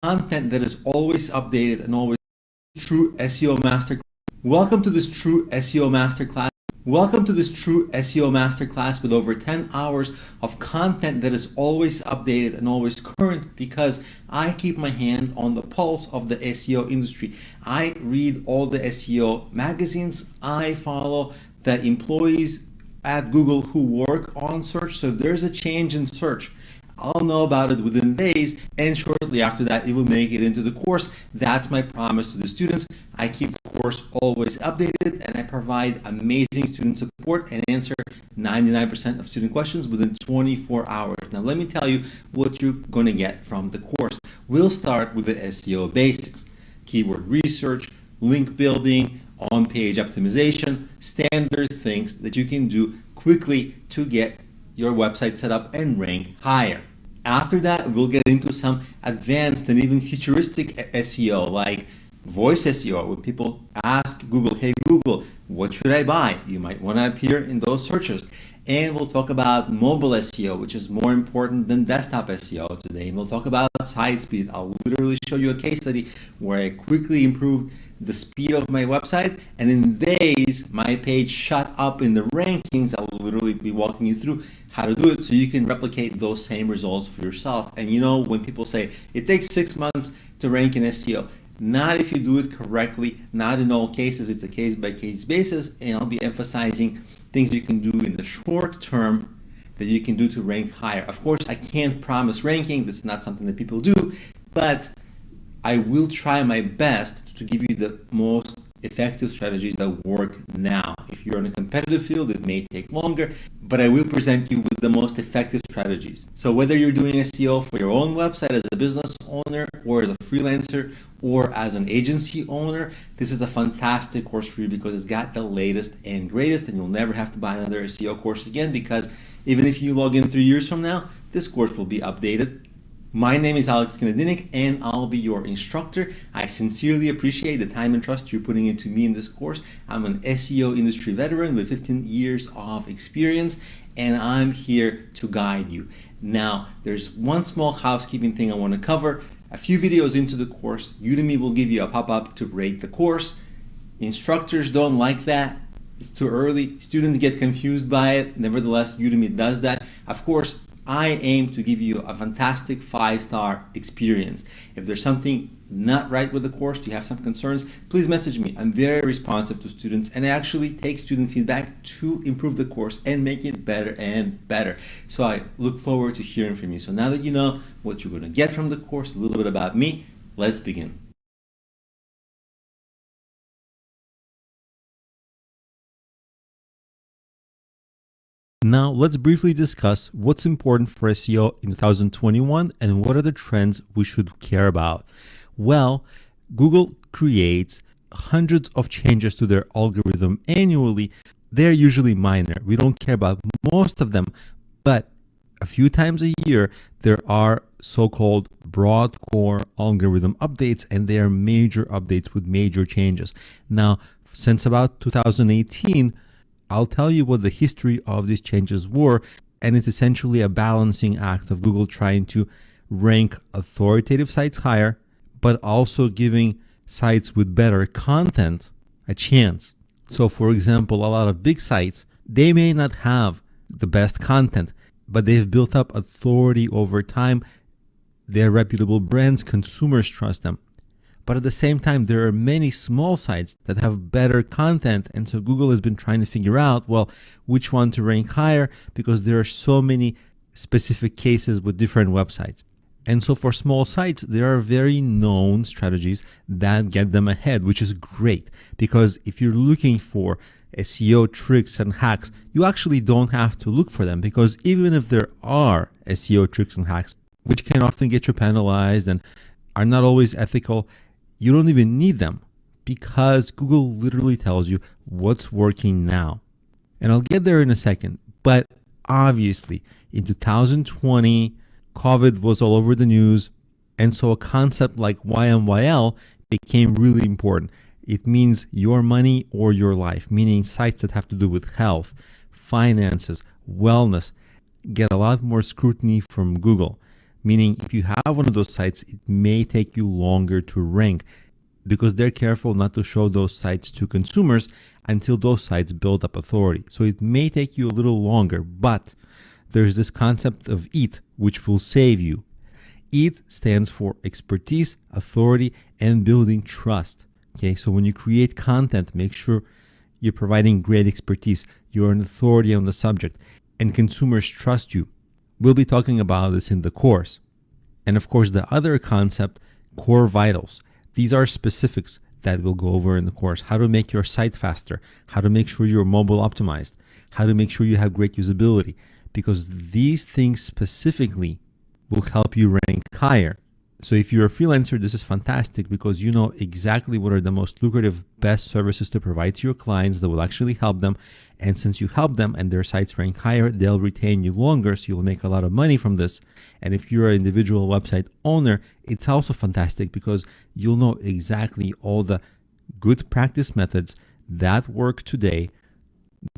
content that is always updated and always true SEO masterclass. Welcome to this true SEO masterclass. Welcome to this true SEO masterclass with over 10 hours of content that is always updated and always current, because I keep my hand on the pulse of the SEO industry. I read all the SEO magazines. I follow the employees at Google who work on search. So if there's a change in search, I'll know about it within days, and shortly after that, it will make it into the course. That's my promise to the students. I keep the course always updated, and I provide amazing student support and answer 99% of student questions within 24 hours. Now, let me tell you what you're going to get from the course. We'll start with the SEO basics: keyword research, link building, on-page optimization, standard things that you can do quickly to get your website set up and rank higher. After that, we'll get into some advanced and even futuristic SEO, like voice SEO, when people ask Google, hey Google, what should I buy? You might want to appear in those searches. And we'll talk about mobile SEO, which is more important than desktop SEO today. And we'll talk about site speed. I'll literally show you a case study where I quickly improved the speed of my website, and in days my page shot up in the rankings. I'll literally be walking you through how to do it so you can replicate those same results for yourself. And you know, when people say it takes 6 months to rank in SEO, not if you do it correctly, not in all cases. It's a case-by-case basis, and I'll be emphasizing things you can do in the short term that you can do to rank higher. Of course, I can't promise ranking. This is not something that people do, but I will try my best to give you the most effective strategies that work now. If you're in a competitive field, it may take longer, but I will present you with the most effective strategies. So whether you're doing SEO for your own website as a business owner, or as a freelancer, or as an agency owner, this is a fantastic course for you because it's got the latest and greatest, and you'll never have to buy another SEO course again, because even if you log in 3 years from now, this course will be updated. My name is Alex Kanadinik, and I'll be your instructor. I sincerely appreciate the time and trust you're putting into me in this course. I'm an SEO industry veteran with 15 years of experience, and I'm here to guide you. Now, there's one small housekeeping thing I want to cover. A few videos into the course, Udemy will give you a pop-up to rate the course. Instructors don't like that. It's too early. Students get confused by it. Nevertheless, Udemy does that. Of course, I aim to give you a fantastic 5-star experience. If there's something not right with the course, you have some concerns, please message me. I'm very responsive to students, and I actually take student feedback to improve the course and make it better and better. So I look forward to hearing from you. So now that you know what you're going to get from the course, a little bit about me, let's begin. Now, let's briefly discuss what's important for SEO in 2021 and what are the trends we should care about. Well, Google creates hundreds of changes to their algorithm annually. They're usually minor. We don't care about most of them, but a few times a year, there are so-called broad core algorithm updates, and they are major updates with major changes. Now, since about 2018, I'll tell you what the history of these changes were, and it's essentially a balancing act of Google trying to rank authoritative sites higher, but also giving sites with better content a chance. So for example, a lot of big sites, they may not have the best content, but they've built up authority over time. They're reputable brands, consumers trust them. But at the same time, there are many small sites that have better content. And so Google has been trying to figure out, well, which one to rank higher, because there are so many specific cases with different websites. And so for small sites, there are very known strategies that get them ahead, which is great, because if you're looking for SEO tricks and hacks, you actually don't have to look for them, because even if there are SEO tricks and hacks, which can often get you penalized and are not always ethical, you don't even need them, because Google literally tells you what's working now. And I'll get there in a second, but obviously in 2020, COVID was all over the news, and so a concept like YMYL became really important. It means your money or your life, meaning sites that have to do with health, finances, wellness, get a lot more scrutiny from Google. Meaning, if you have one of those sites, it may take you longer to rank because they're careful not to show those sites to consumers until those sites build up authority. So it may take you a little longer, but there's this concept of EAT, which will save you. EAT stands for expertise, authority, and building trust. Okay, so when you create content, make sure you're providing great expertise. You're an authority on the subject, and consumers trust you. We'll be talking about this in the course. And of course, the other concept, core vitals. These are specifics that we'll go over in the course. How to make your site faster, how to make sure you're mobile optimized, how to make sure you have great usability, because these things specifically will help you rank higher. So if you're a freelancer, this is fantastic because you know exactly what are the most lucrative, best services to provide to your clients that will actually help them. And since you help them and their sites rank higher, they'll retain you longer, so you'll make a lot of money from this. And if you're an individual website owner, it's also fantastic because you'll know exactly all the good practice methods that work today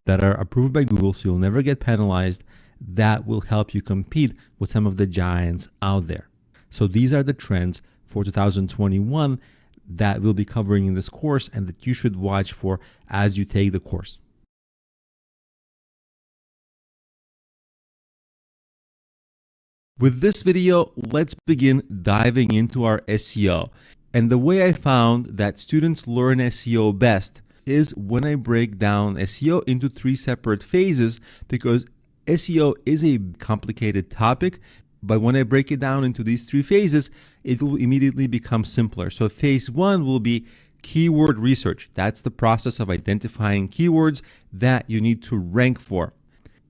that are approved by Google, so you'll never get penalized, that will help you compete with some of the giants out there. So these are the trends for 2021 that we'll be covering in this course and that you should watch for as you take the course. With this video, let's begin diving into our SEO. And the way I found that students learn SEO best is when I break down SEO into 3 separate phases, because SEO is a complicated topic. But when I break it down into these 3 phases, it will immediately become simpler. So phase 1 will be keyword research. That's the process of identifying keywords that you need to rank for.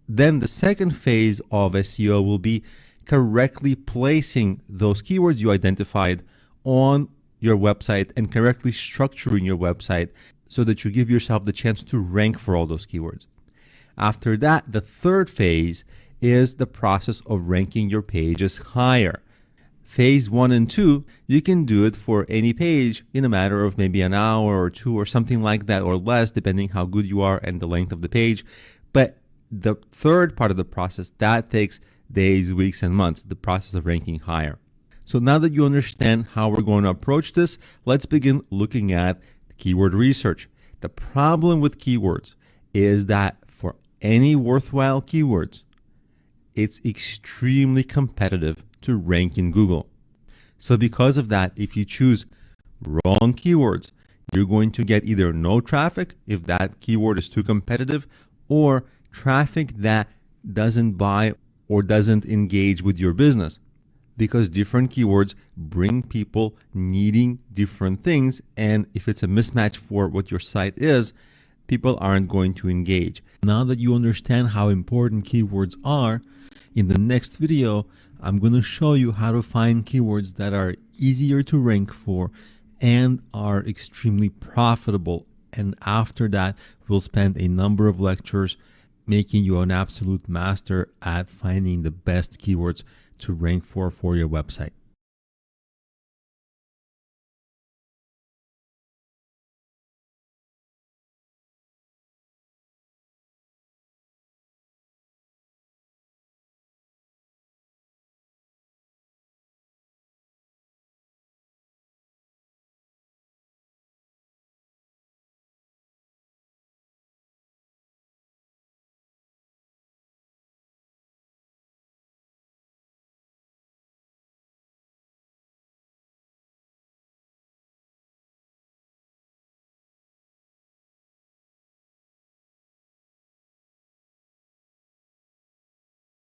Then the second phase of SEO will be correctly placing those keywords you identified on your website and correctly structuring your website so that you give yourself the chance to rank for all those keywords. After that, the third phase is the process of ranking your pages higher. Phase 1 and 2, you can do it for any page in a matter of maybe an hour or 2 or something like that, or less, depending how good you are and the length of the page. But the third part of the process, that takes days, weeks, and months, the process of ranking higher. So now that you understand how we're going to approach this, let's begin looking at keyword research. The problem with keywords is that for any worthwhile keywords, it's extremely competitive to rank in Google. So because of that, if you choose wrong keywords, you're going to get either no traffic if that keyword is too competitive, or traffic that doesn't buy or doesn't engage with your business, because different keywords bring people needing different things. And if it's a mismatch for what your site is, people aren't going to engage. Now that you understand how important keywords are, in the next video, I'm going to show you how to find keywords that are easier to rank for and are extremely profitable. And after that, we'll spend a number of lectures making you an absolute master at finding the best keywords to rank for your website.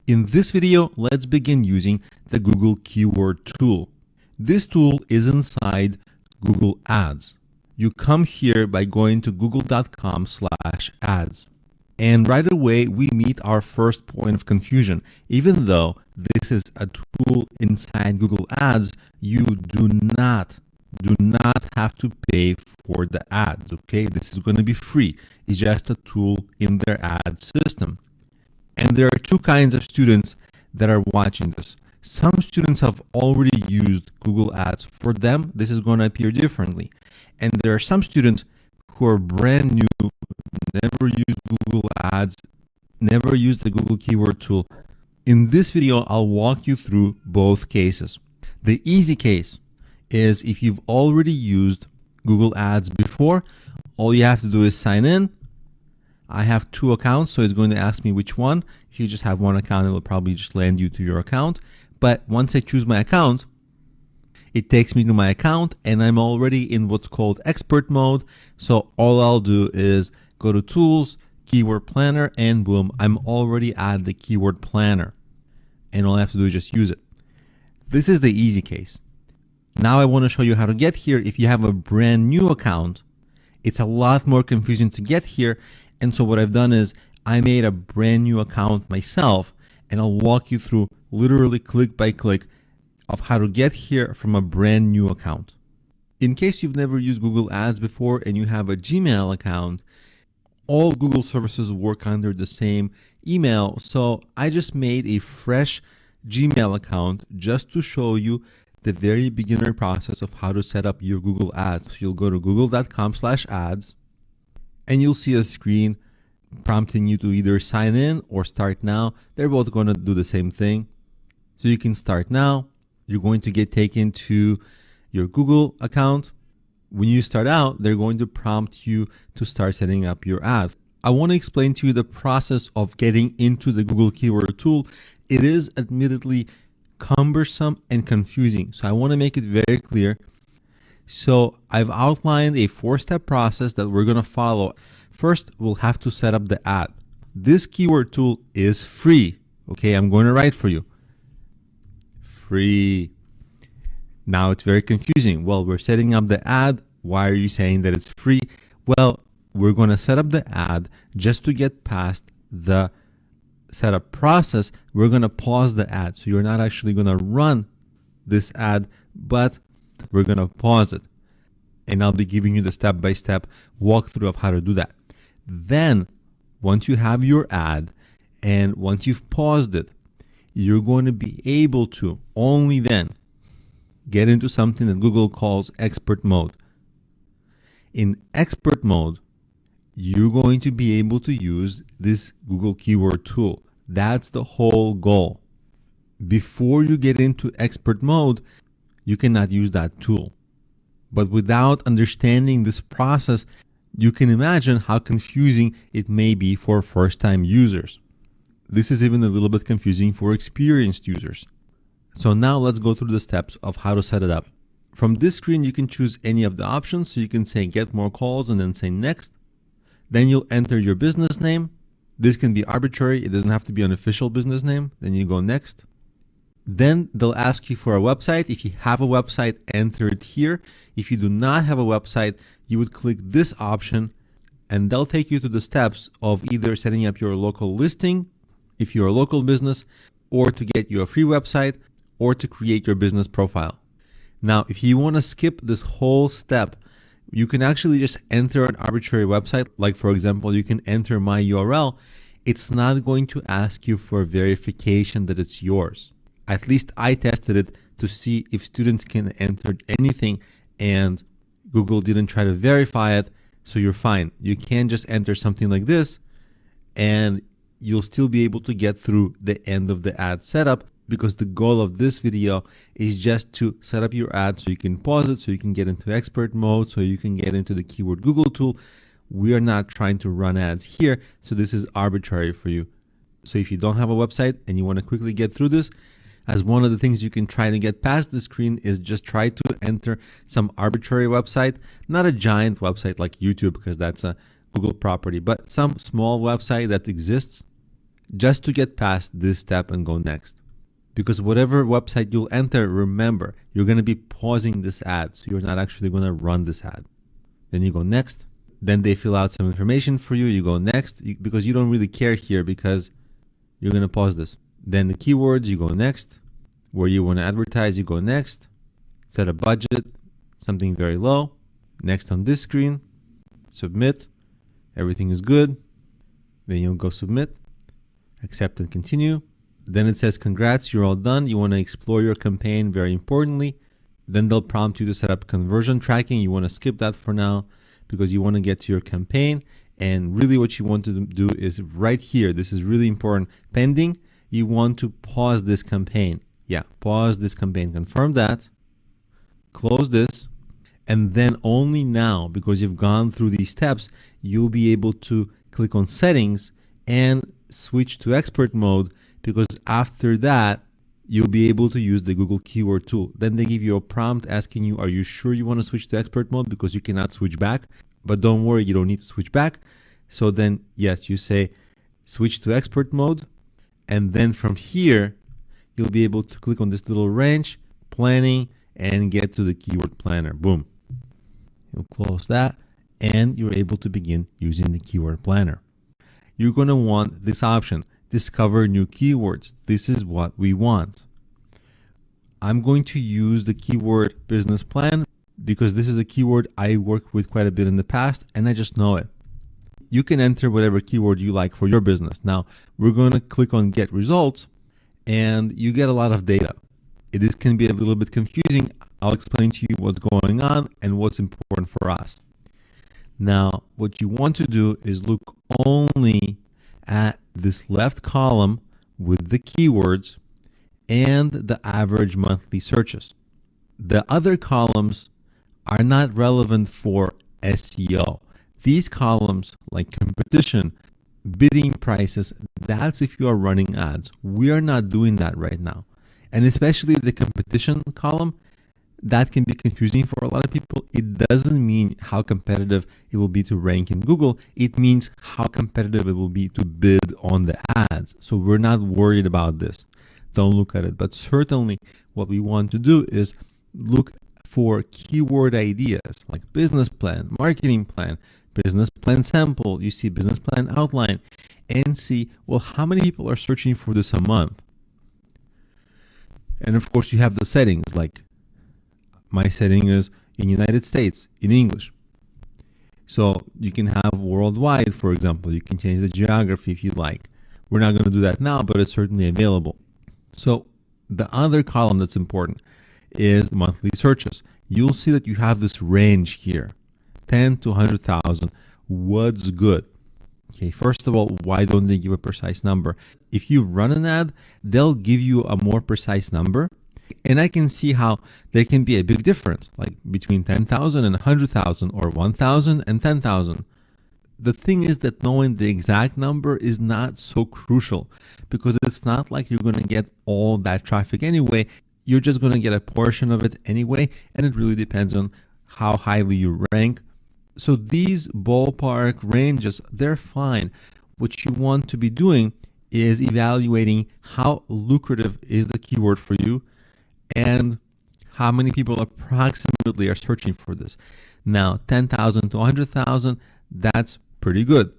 In this video, let's begin using the Google Keyword Tool. This tool is inside Google Ads. You come here by going to google.com/ads. And right away, we meet our first point of confusion. Even though this is a tool inside Google Ads, you do not have to pay for the ads, okay? This is going to be free. It's just a tool in their ad system. And there are 2 kinds of students that are watching this. Some students have already used Google Ads. For them, this is going to appear differently. And there are some students who are brand new, never used Google Ads, never used the Google Keyword Tool. In this video, I'll walk you through both cases. The easy case is if you've already used Google Ads before, all you have to do is sign in. I have 2 accounts, so it's going to ask me which one. If you just have 1 account, it will probably just land you to your account. But once I choose my account, it takes me to my account and I'm already in what's called expert mode. So all I'll do is go to Tools, Keyword Planner, and boom, I'm already at the Keyword Planner. And all I have to do is just use it. This is the easy case. Now I want to show you how to get here. If you have a brand new account, it's a lot more confusing to get here. And so what I've done is I made a brand new account myself, and I'll walk you through literally click by click of how to get here from a brand new account. In case you've never used Google Ads before and you have a Gmail account, all Google services work under the same email. So I just made a fresh Gmail account just to show you the very beginner process of how to set up your Google Ads. So you'll go to google.com/ads and you'll see a screen prompting you to either sign in or start now. They're both going to do the same thing. So you can start now. You're going to get taken to your Google account. When you start out, they're going to prompt you to start setting up your ad. I want to explain to you the process of getting into the Google Keyword tool. It is admittedly cumbersome and confusing, so I want to make it very clear. So I've outlined a 4-step process that we're going to follow. First, we'll have to set up the ad. This keyword tool is free. Okay, I'm going to write for you. Free. Now it's very confusing. Well, we're setting up the ad. Why are you saying that it's free? Well, we're going to set up the ad just to get past the setup process. We're going to pause the ad. So you're not actually going to run this ad, but we're going to pause it. And I'll be giving you the step-by-step walkthrough of how to do that. Then, once you have your ad and once you've paused it, you're going to be able to only then get into something that Google calls expert mode. In expert mode, you're going to be able to use this Google Keyword tool. That's the whole goal. Before you get into expert mode, you cannot use that tool. But without understanding this process, you can imagine how confusing it may be for first-time users. This is even a little bit confusing for experienced users. So now let's go through the steps of how to set it up. From this screen, you can choose any of the options. So you can say get more calls and then say next. Then you'll enter your business name. This can be arbitrary. It doesn't have to be an official business name. Then you go next. Then they'll ask you for a website. If you have a website, enter it here. If you do not have a website, you would click this option and they'll take you to the steps of either setting up your local listing, if you're a local business, or to get you a free website, or to create your business profile. Now, if you want to skip this whole step, you can actually just enter an arbitrary website. Like for example, you can enter my URL. It's not going to ask you for verification that it's yours. At least I tested it to see if students can enter anything and Google didn't try to verify it. So you're fine. You can just enter something like this and you'll still be able to get through the end of the ad setup, because the goal of this video is just to set up your ad so you can pause it, so you can get into expert mode, so you can get into the Keyword Google tool. We are not trying to run ads here, so this is arbitrary for you. So if you don't have a website and you want to quickly get through this, as one of the things you can try to get past the screen is just try to enter some arbitrary website, not a giant website like YouTube, because that's a Google property, but some small website that exists, just to get past this step and go next. Because whatever website you'll enter, remember, you're going to be pausing this ad. So you're not actually going to run this ad. Then you go next. Then they fill out some information for you. You go next because you don't really care here because you're going to pause this. Then the keywords, you go next. Where you want to advertise, you go next. Set a budget, something very low. Next on this screen, submit. Everything is good. Then you'll go submit. Accept and continue. Then it says, congrats, you're all done. You want to explore your campaign, very importantly. Then they'll prompt you to set up conversion tracking. You want to skip that for now because you want to get to your campaign. And really what you want to do is right here, this is really important, pending. you want to pause this campaign. Yeah, pause this campaign, confirm that, close this, and then only now, because you've gone through these steps, you'll be able to click on settings and switch to expert mode, because after that, you'll be able to use the Google keyword tool. Then they give you a prompt asking you, are you sure you want to switch to expert mode? Because you cannot switch back. But don't worry, you don't need to switch back. So then, yes, you say switch to expert mode. And then from here, you'll be able to click on this little wrench, planning, and get to the keyword planner. Boom. You'll close that, and you're able to begin using the keyword planner. You're going to want this option, discover new keywords. This is what we want. I'm going to use the keyword business plan because this is a keyword I worked with quite a bit in the past and I just know it. You can enter whatever keyword you like for your business. Now we're going to click on get results and you get a lot of data. This can be a little bit confusing. I'll explain to you what's going on and what's important for us. Now, what you want to do is look only at this left column with the keywords and the average monthly searches. The other columns are not relevant for SEO. These columns like competition, bidding prices, that's if you are running ads. We are not doing that right now. And especially the competition column, that can be confusing for a lot of people. It doesn't mean how competitive it will be to rank in Google. It means how competitive it will be to bid on the ads. So we're not worried about this. Don't look at it. But certainly what we want to do is look for keyword ideas like business plan, marketing plan, business plan sample. You see business plan outline and see, well, how many people are searching for this a month? And of course you have the settings, like my setting is in United States in English. So you can have worldwide, for example. You can change the geography if you like. We're not going to do that now, but it's certainly available. So the other column that's important is monthly searches. You'll see that you have this range here, 10 to 100,000. What's good? Okay, first of all, why don't they give a precise number? If you run an ad, they'll give you a more precise number. And I can see how there can be a big difference, like between 10,000 and 100,000 or 1,000 and 10,000. The thing is that knowing the exact number is not so crucial because it's not like you're going to get all that traffic anyway. You're just going to get a portion of it anyway, and it really depends on how highly you rank. So these ballpark ranges, they're fine. What you want to be doing is evaluating how lucrative is the keyword for you and how many people approximately are searching for this. Now, 10,000 to 100,000, that's pretty good.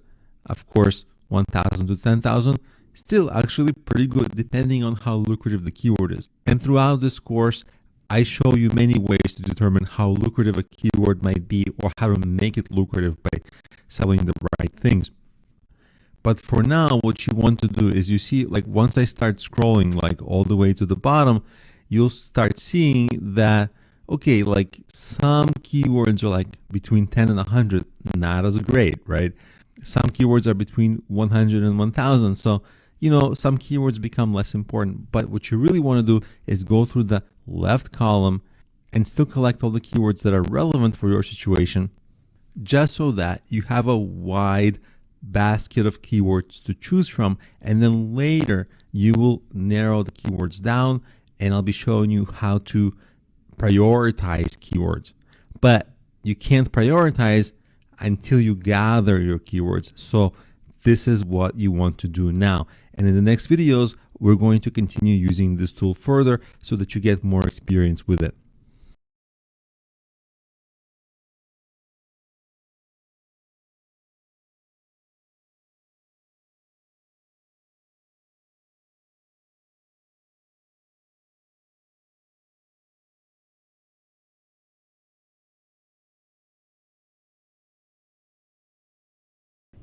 Of course, 1,000 to 10,000, still actually pretty good depending on how lucrative the keyword is. And throughout this course, I show you many ways to determine how lucrative a keyword might be or how to make it lucrative by selling the right things. But for now, what you want to do is you see, like once I start scrolling like all the way to the bottom, you'll start seeing that, okay, like some keywords are like between 10 and 100, not as great, right? Some keywords are between 100 and 1,000. So, you know, some keywords become less important. But what you really want to do is go through the left column and still collect all the keywords that are relevant for your situation, just so that you have a wide basket of keywords to choose from. And then later you will narrow the keywords down, and I'll be showing you how to prioritize keywords. But you can't prioritize until you gather your keywords. So this is what you want to do now. And in the next videos, we're going to continue using this tool further so that you get more experience with it.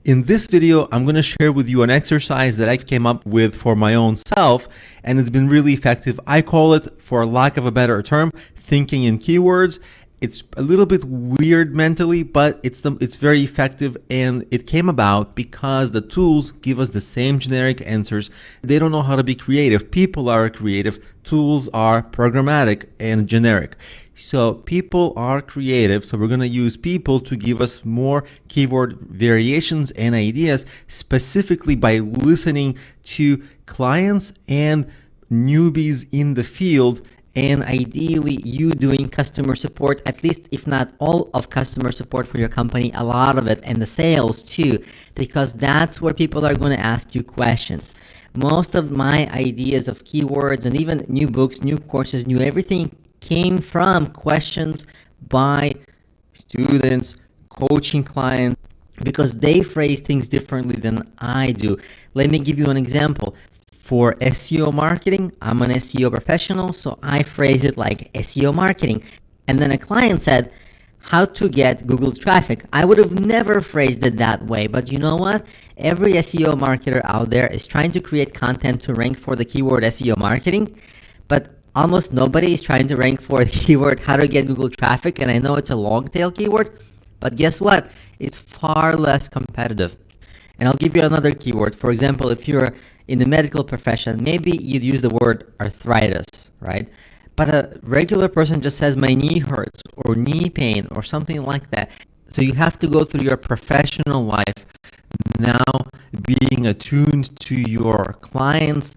In this video, I'm going to share with you an exercise that I came up with for my own self, and it's been really effective. I call it, for lack of a better term, thinking in keywords. It's a little bit weird mentally, but it's very effective, and it came about because the tools give us the same generic answers. They don't know how to be creative. People are creative. Tools are programmatic and generic. So people are creative, so we're going to use people to give us more keyword variations and ideas, specifically by listening to clients and newbies in the field, and ideally you doing customer support, at least if not all of customer support for your company, a lot of it, and the sales too, because that's where people are going to ask you questions. Most of my ideas of keywords and even new books, new courses, new everything came from questions by students, coaching clients, because they phrase things differently than I do. Let me give you an example. For SEO marketing, I'm an SEO professional, so I phrase it like SEO marketing. And then a client said, how to get Google traffic. I would have never phrased it that way, but you know what? Every SEO marketer out there is trying to create content to rank for the keyword SEO marketing, but almost nobody is trying to rank for the keyword how to get Google traffic. And I know it's a long tail keyword, but guess what? It's far less competitive. And I'll give you another keyword. For example, if you're in the medical profession, maybe you'd use the word arthritis, right? But a regular person just says my knee hurts or knee pain or something like that. So you have to go through your professional life now being attuned to your clients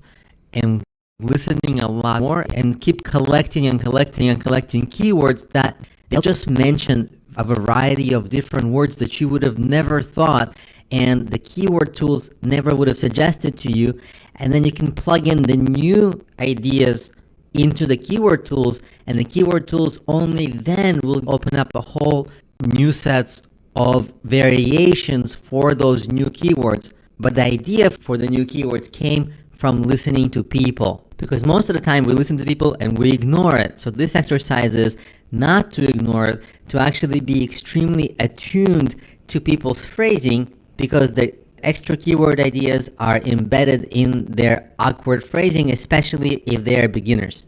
and listening a lot more, and keep collecting and collecting and collecting keywords that they'll just mention a variety of different words that you would have never thought, and the keyword tools never would have suggested to you. And then you can plug in the new ideas into the keyword tools, and the keyword tools only then will open up a whole new sets of variations for those new keywords. But the idea for the new keywords came from listening to people, because most of the time we listen to people and we ignore it. So this exercise is not to ignore it, to actually be extremely attuned to people's phrasing, because the extra keyword ideas are embedded in their awkward phrasing, especially if they are beginners.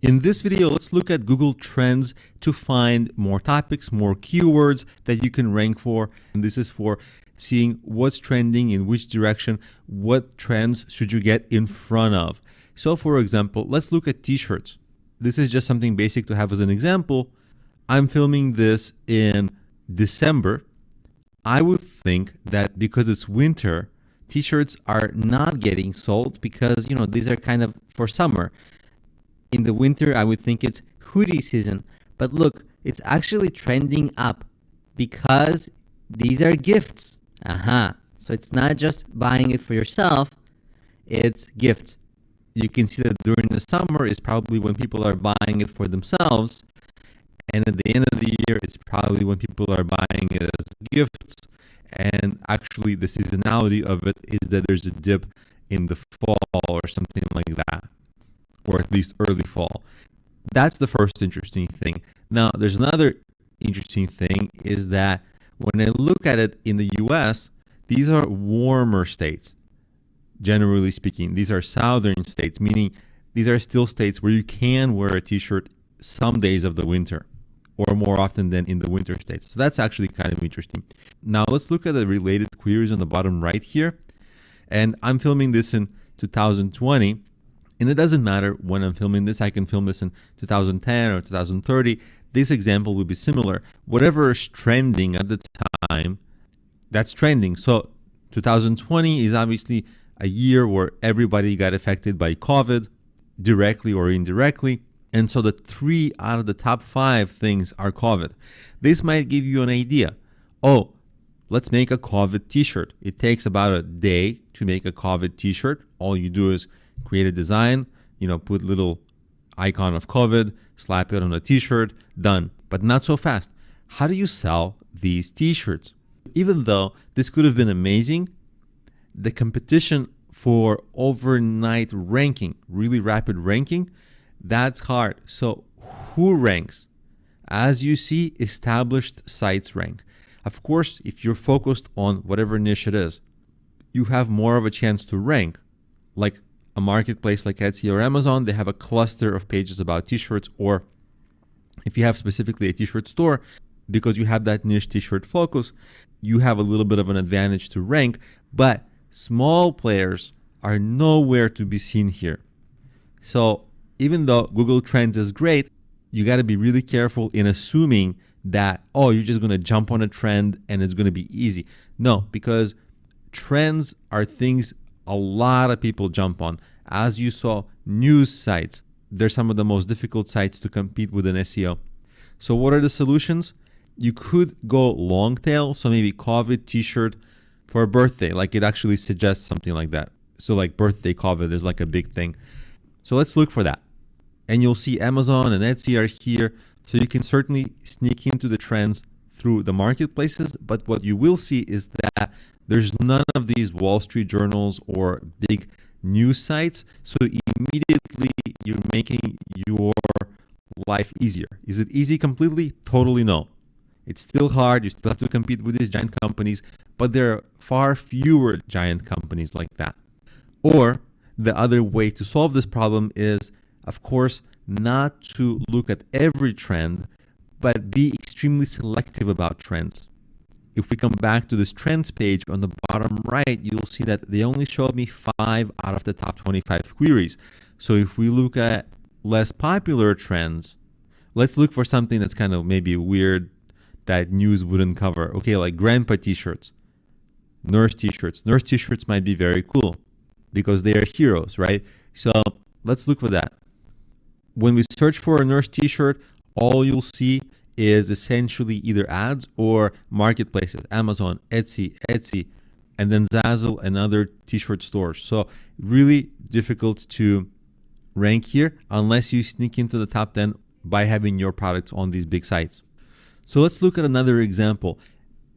In this video, let's look at Google Trends to find more topics, more keywords that you can rank for. And this is for seeing what's trending, in which direction, what trends should you get in front of. So for example, let's look at t-shirts. This is just something basic to have as an example. I'm filming this in December. I would think that because it's winter, t-shirts are not getting sold because, these are kind of for summer. In the winter, I would think it's hoodie season. But look, it's actually trending up because these are gifts. So it's not just buying it for yourself, it's gifts. You can see that during the summer is probably when people are buying it for themselves. And at the end of the year, it's probably when people are buying it as gifts. And actually, the seasonality of it is that there's a dip in the fall or something like that, or at least early fall. That's the first interesting thing. Now, there's another interesting thing is that when I look at it in the US, these are warmer states. Generally speaking, these are southern states, meaning these are still states where you can wear a t-shirt some days of the winter, or more often than in the winter states. So that's actually kind of interesting. Now let's look at the related queries on the bottom right here. And I'm filming this in 2020. And it doesn't matter when I'm filming this. I can film this in 2010 or 2030. This example would be similar. Whatever is trending at the time, that's trending. So 2020 is obviously a year where everybody got affected by COVID, directly or indirectly. And so the 3 out of the top 5 things are COVID. This might give you an idea. Oh, let's make a COVID t-shirt. It takes about a day to make a COVID t-shirt. All you do is create a design, put little icon of COVID, slap it on a t-shirt, done. But not so fast. How do you sell these t-shirts? Even though this could have been amazing, the competition for overnight ranking, really rapid ranking, that's hard. So who ranks? As you see, established sites rank. Of course, if you're focused on whatever niche it is, you have more of a chance to rank. Like a marketplace like Etsy or Amazon, they have a cluster of pages about t-shirts, or if you have specifically a t-shirt store, because you have that niche t-shirt focus, you have a little bit of an advantage to rank, but small players are nowhere to be seen here. So even though Google Trends is great, you got to be really careful in assuming that, you're just going to jump on a trend and it's going to be easy. No, because trends are things a lot of people jump on. As you saw, news sites, they're some of the most difficult sites to compete with in SEO. So what are the solutions? You could go long tail, so maybe COVID t-shirt for a birthday, like it actually suggests something like that. So like birthday COVID is like a big thing. So let's look for that. And you'll see Amazon and Etsy are here. So you can certainly sneak into the trends through the marketplaces. But what you will see is that there's none of these Wall Street journals or big news sites. So immediately you're making your life easier. Is it easy completely? Totally no. It's still hard. You still have to compete with these giant companies, but there are far fewer giant companies like that. Or the other way to solve this problem is, of course, not to look at every trend, but be extremely selective about trends. If we come back to this trends page on the bottom right, you'll see that they only showed me 5 out of the top 25 queries. So if we look at less popular trends, let's look for something that's kind of maybe weird that news wouldn't cover. Okay, like grandpa t-shirts, nurse t-shirts. Nurse t-shirts might be very cool because they are heroes, right? So let's look for that. When we search for a nurse t-shirt, all you'll see is essentially either ads or marketplaces, Amazon, Etsy, and then Zazzle and other t-shirt stores. So really difficult to rank here unless you sneak into the top 10 by having your products on these big sites. So let's look at another example.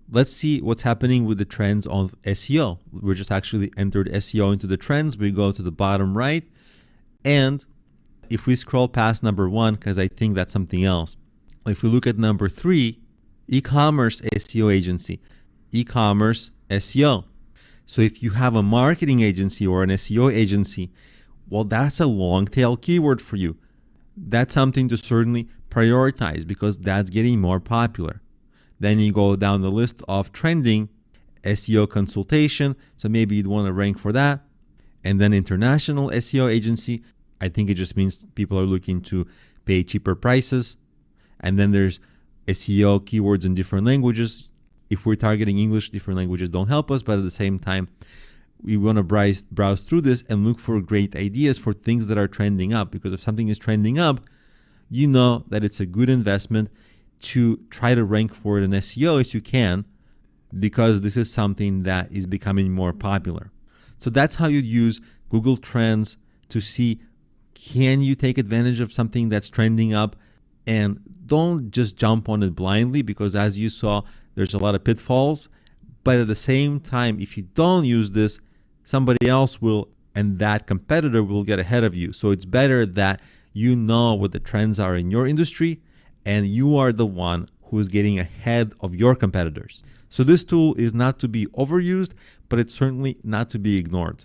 Let's see what's happening with the trends on SEO. We just actually entered SEO into the trends. We go to the bottom right. And if we scroll past number 1, because I think that's something else. If we look at number 3, e-commerce SEO agency, e-commerce SEO. So if you have a marketing agency or an SEO agency, well, that's a long tail keyword for you. That's something to certainly prioritize because that's getting more popular. Then you go down the list of trending, SEO consultation, so maybe you'd want to rank for that. And then international SEO agency, I think it just means people are looking to pay cheaper prices. And then there's SEO keywords in different languages. If we're targeting English, different languages don't help us, but at the same time, we want to browse through this and look for great ideas for things that are trending up. Because if something is trending up, you know that it's a good investment to try to rank for it in SEO if you can, because this is something that is becoming more popular. So that's how you use Google Trends to see, can you take advantage of something that's trending up, and don't just jump on it blindly, because as you saw, there's a lot of pitfalls. But at the same time, if you don't use this, somebody else will, and that competitor will get ahead of you. So it's better that you know what the trends are in your industry and you are the one who is getting ahead of your competitors. So this tool is not to be overused, but it's certainly not to be ignored.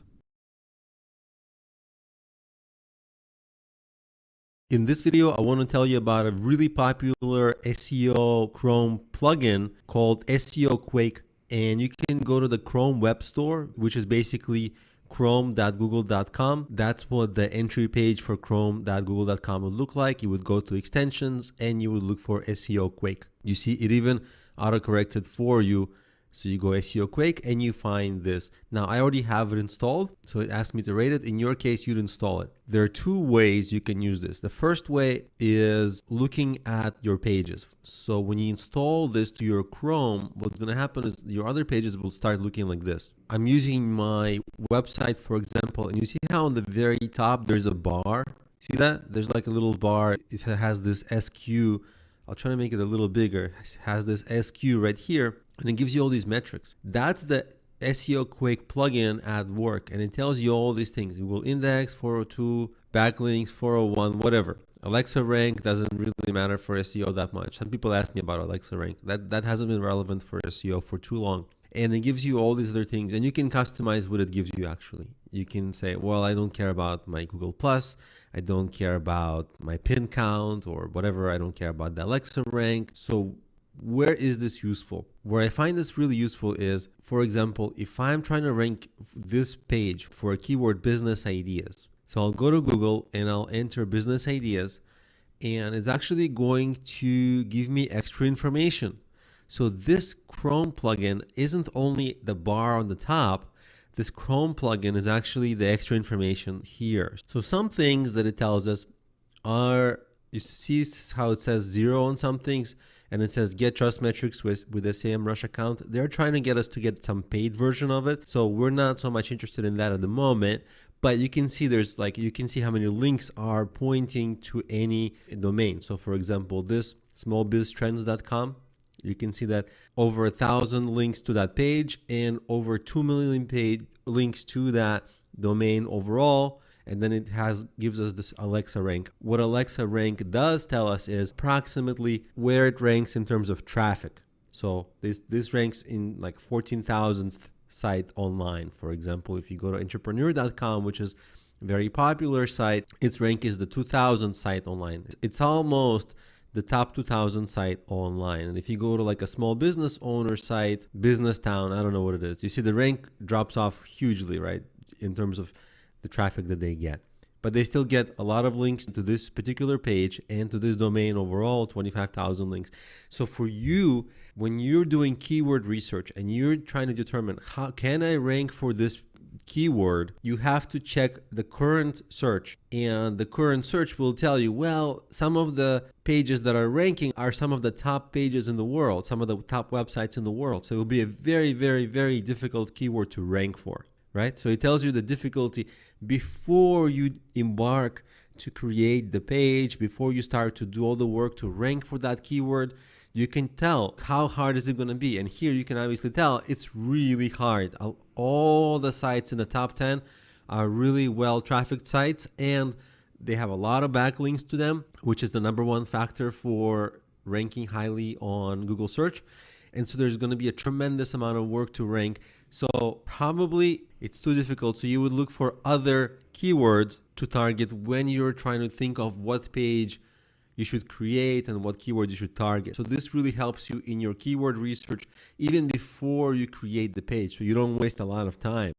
In this video, I want to tell you about a really popular SEO Chrome plugin called SEO Quake. And you can go to the Chrome web store, which is basically chrome.google.com. That's what the entry page for chrome.google.com would look like. You would go to extensions and you would look for SEO Quake. You see it even autocorrected for you. So you go SEO Quake and you find this. Now I already have it installed, so it asked me to rate it. In your case, you'd install it. There are two ways you can use this. The first way is looking at your pages. So when you install this to your Chrome, what's going to happen is your other pages will start looking like this. I'm using my website, for example, and you see how on the very top there's a bar? See that? There's like a little bar. It has this SQ. I'll try to make it a little bigger. It has this SQ right here, and it gives you all these metrics. That's the SEO Quake plugin at work, and it tells you all these things. Google index, 402, backlinks, 401, whatever. Alexa rank doesn't really matter for SEO that much. Some people ask me about Alexa rank. That hasn't been relevant for SEO for too long. And it gives you all these other things, and you can customize what it gives you actually. You can say, well, I don't care about my Google Plus. I don't care about my pin count or whatever. I don't care about the Alexa rank. So where is this useful? Where I find this really useful is, for example, if I'm trying to rank this page for a keyword business ideas. So I'll go to Google and I'll enter business ideas, and it's actually going to give me extra information. So this Chrome plugin isn't only the bar on the top. This Chrome plugin is actually the extra information here. So some things that it tells us are, you see how it says 0 on some things, and it says get trust metrics with SEMrush account. They're trying to get us to get some paid version of it. So we're not so much interested in that at the moment. But you can see you can see how many links are pointing to any domain. So for example, this smallbiztrends.com, you can see that over 1,000 links to that page and over 2 million paid links to that domain overall. And then it gives us this Alexa rank. What Alexa rank does tell us is approximately where it ranks in terms of traffic. So this ranks in like 14,000th site online. For example, if you go to entrepreneur.com, which is a very popular site, its rank is the 2000 site online. It's almost the top 2000 site online. And if you go to like a small business owner site, Business Town, I don't know what it is, you see the rank drops off hugely, right, in terms of the traffic that they get. But they still get a lot of links to this particular page and to this domain overall, 25,000 links. So for you, when you're doing keyword research and you're trying to determine how can I rank for this keyword, you have to check the current search, and the current search will tell you, well, some of the pages that are ranking are some of the top pages in the world, some of the top websites in the world. So it will be a very, very, very difficult keyword to rank for, right? So it tells you the difficulty before you embark to create the page, before you start to do all the work to rank for that keyword. You can tell how hard is it going to be. And here you can obviously tell it's really hard. All the sites in the top 10 are really well trafficked sites, and they have a lot of backlinks to them, which is the #1 factor for ranking highly on Google search. And so there's going to be a tremendous amount of work to rank So probably it's too difficult. So you would look for other keywords to target when you're trying to think of what page you should create and what keywords you should target. So this really helps you in your keyword research even before you create the page, so you don't waste a lot of time.